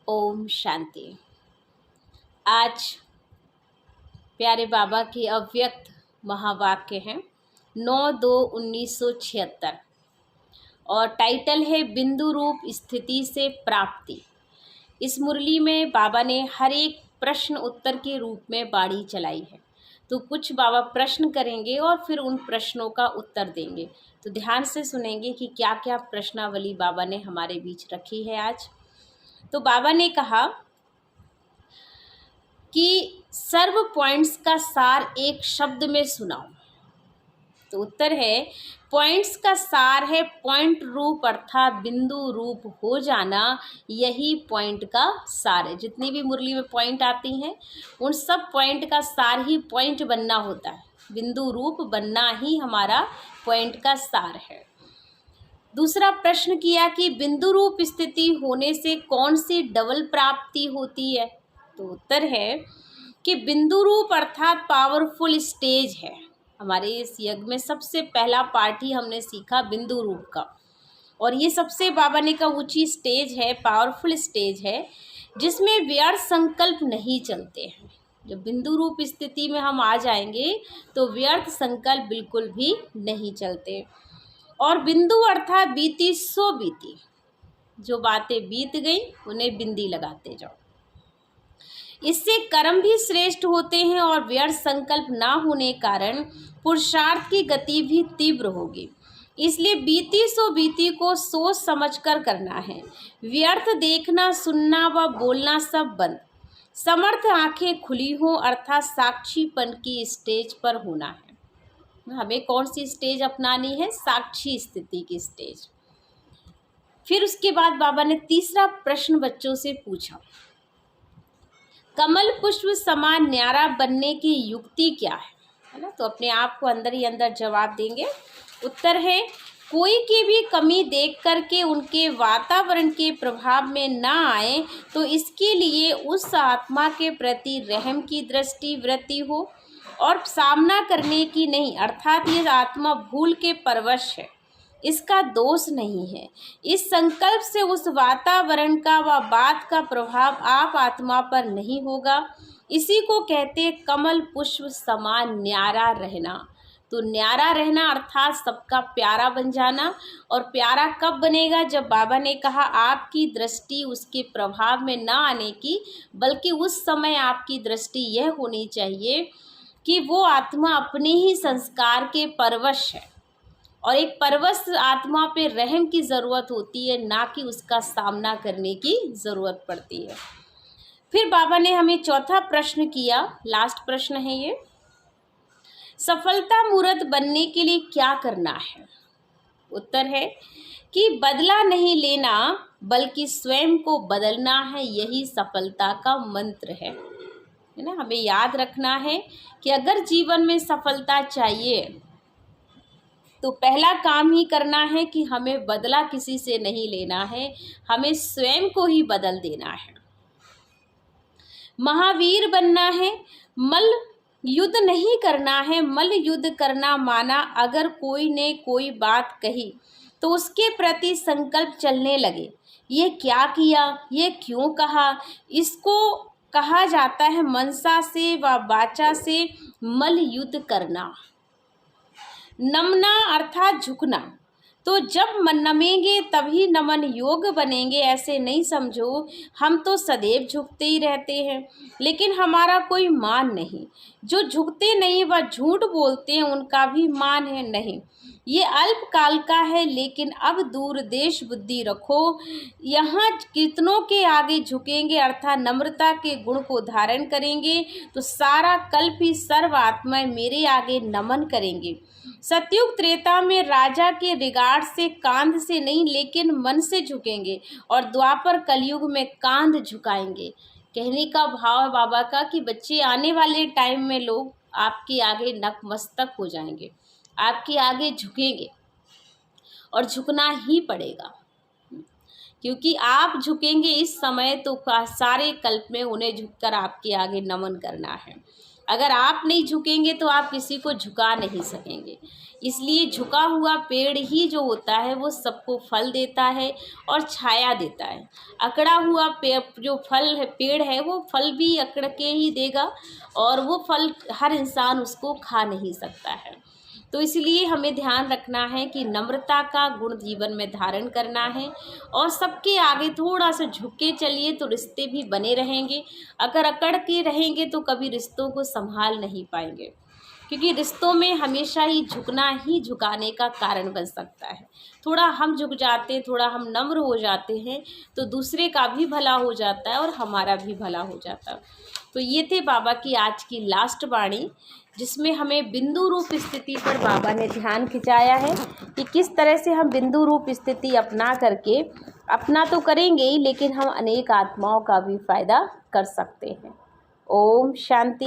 ओम शांति। आज प्यारे बाबा के अव्यक्त महावाक्य हैं 9/2/1976 और टाइटल है बिंदु रूप स्थिति से प्राप्ति। इस मुरली में बाबा ने हर एक प्रश्न उत्तर के रूप में बाणी चलाई है। तो कुछ बाबा प्रश्न करेंगे और फिर उन प्रश्नों का उत्तर देंगे। तो ध्यान से सुनेंगे कि क्या क्या प्रश्नावली बाबा ने हमारे बीच रखी है आज। तो बाबा ने कहा कि सर्व पॉइंट्स का सार एक शब्द में सुनाओ। तो उत्तर है पॉइंट्स का सार है पॉइंट रूप अर्थात बिंदु रूप हो जाना, यही पॉइंट का सार है। जितनी भी मुरली में पॉइंट आती हैं उन सब पॉइंट का सार ही पॉइंट बनना होता है। बिंदु रूप बनना ही हमारा पॉइंट का सार है। दूसरा प्रश्न किया कि बिंदु रूप स्थिति होने से कौन सी डबल प्राप्ति होती है। तो उत्तर है कि बिंदु रूप अर्थात पावरफुल स्टेज है। हमारे इस यज्ञ में सबसे पहला पार्ट ही हमने सीखा बिंदु रूप का, और ये सबसे बाबा ने का ऊंची स्टेज है, पावरफुल स्टेज है, जिसमें व्यर्थ संकल्प नहीं चलते हैं। जब बिंदु रूप स्थिति में हम आ जाएंगे तो व्यर्थ संकल्प बिल्कुल भी नहीं चलते। और बिंदु अर्थात बीती सो बीती, जो बातें बीत गई उन्हें बिंदी लगाते जाओ। इससे कर्म भी श्रेष्ठ होते हैं और व्यर्थ संकल्प ना होने कारण पुरुषार्थ की गति भी तीव्र होगी। इसलिए बीती सो बीती को सोच समझकर करना है। व्यर्थ देखना, सुनना व बोलना सब बंद। समर्थ आंखें खुली हो अर्थात साक्षीपन की स्टेज पर होना है। हमें कौन सी स्टेज अपनानी है? साक्षी स्थिति की स्टेज। फिर उसके बाद बाबा ने तीसरा प्रश्न बच्चों से पूछा, कमल पुष्प समान न्यारा बनने की युक्ति क्या है ना? तो अपने आप को अंदर ही अंदर जवाब देंगे। उत्तर है कोई की भी कमी देख करके उनके वातावरण के प्रभाव में ना आए, तो इसके लिए उस आत्मा के प्रति रहम की दृष्टि वृत्ति हो और सामना करने की नहीं, अर्थात ये आत्मा भूल के परवश है, इसका दोष नहीं है। इस संकल्प से उस वातावरण का व बात का प्रभाव आप आत्मा पर नहीं होगा। इसी को कहते कमल पुष्प समान न्यारा रहना। तो न्यारा रहना अर्थात सबका प्यारा बन जाना। और प्यारा कब बनेगा? जब बाबा ने कहा आपकी दृष्टि उसके प्रभाव में ना आने की, बल्कि उस समय आपकी दृष्टि यह होनी चाहिए कि वो आत्मा अपने ही संस्कार के परवश है और एक परवश आत्मा पे रहम की ज़रूरत होती है, ना कि उसका सामना करने की ज़रूरत पड़ती है। फिर बाबा ने हमें चौथा प्रश्न किया, लास्ट प्रश्न है ये, सफलता मूर्त बनने के लिए क्या करना है? उत्तर है कि बदला नहीं लेना बल्कि स्वयं को बदलना है, यही सफलता का मंत्र है ना? हमें याद रखना है कि अगर जीवन में सफलता चाहिए तो पहला काम ही करना है कि हमें बदला किसी से नहीं लेना है, हमें स्वयं को ही बदल देना है। महावीर बनना है, मल युद्ध नहीं करना है। मल युद्ध करना माना अगर कोई ने कोई बात कही तो उसके प्रति संकल्प चलने लगे, ये क्या किया, ये क्यों कहा, इसको कहा जाता है मनसा से व वाचा से मल युद्ध करना। नमना अर्थात झुकना। तो जब नमेंगे तभी नमन योग बनेंगे, ऐसे नहीं समझो हम तो सदैव झुकते ही रहते हैं लेकिन हमारा कोई मान नहीं। जो झुकते नहीं वह झूठ बोलते हैं, उनका भी मान है नहीं। ये अल्प काल का है लेकिन अब दूर देश बुद्धि रखो। यहाँ कितनों के आगे झुकेंगे अर्थात नम्रता के गुण को धारण करेंगे तो सारा कल्प ही सर्व आत्माएं मेरे आगे नमन करेंगे। सतयुग त्रेता में राजा के रिगार्ड से कांध से नहीं लेकिन मन से झुकेंगे और द्वापर कलयुग में कांध झुकाएंगे। कहने का भाव है बाबा का कि बच्चे आने वाले टाइम में लोग आपके आगे नतमस्तक हो जाएंगे, आपके आगे झुकेंगे और झुकना ही पड़ेगा, क्योंकि आप झुकेंगे इस समय तो सारे कल्प में उन्हें झुककर आपके आगे नमन करना है। अगर आप नहीं झुकेंगे तो आप किसी को झुका नहीं सकेंगे। इसलिए झुका हुआ पेड़ ही जो होता है वो सबको फल देता है और छाया देता है। अकड़ा हुआ जो फल है पेड़ है वो फल भी अकड़ के ही देगा और वो फल हर इंसान उसको खा नहीं सकता है। तो इसलिए हमें ध्यान रखना है कि नम्रता का गुण जीवन में धारण करना है और सबके आगे थोड़ा सा झुक के चलिए तो रिश्ते भी बने रहेंगे। अगर अकड़ के रहेंगे तो कभी रिश्तों को संभाल नहीं पाएंगे, क्योंकि रिश्तों में हमेशा ही झुकाने का कारण बन सकता है। थोड़ा हम झुक जाते हैं, थोड़ा हम नम्र हो जाते हैं तो दूसरे का भी भला हो जाता है और हमारा भी भला हो जाता है। तो ये थे बाबा की आज की लास्ट वाणी, जिसमें हमें बिंदु रूप स्थिति पर बाबा ने ध्यान खिंचाया है कि किस तरह से हम बिंदु रूप स्थिति अपना करके अपना तो करेंगे ही, लेकिन हम अनेक आत्माओं का भी फायदा कर सकते हैं। ओम शांति।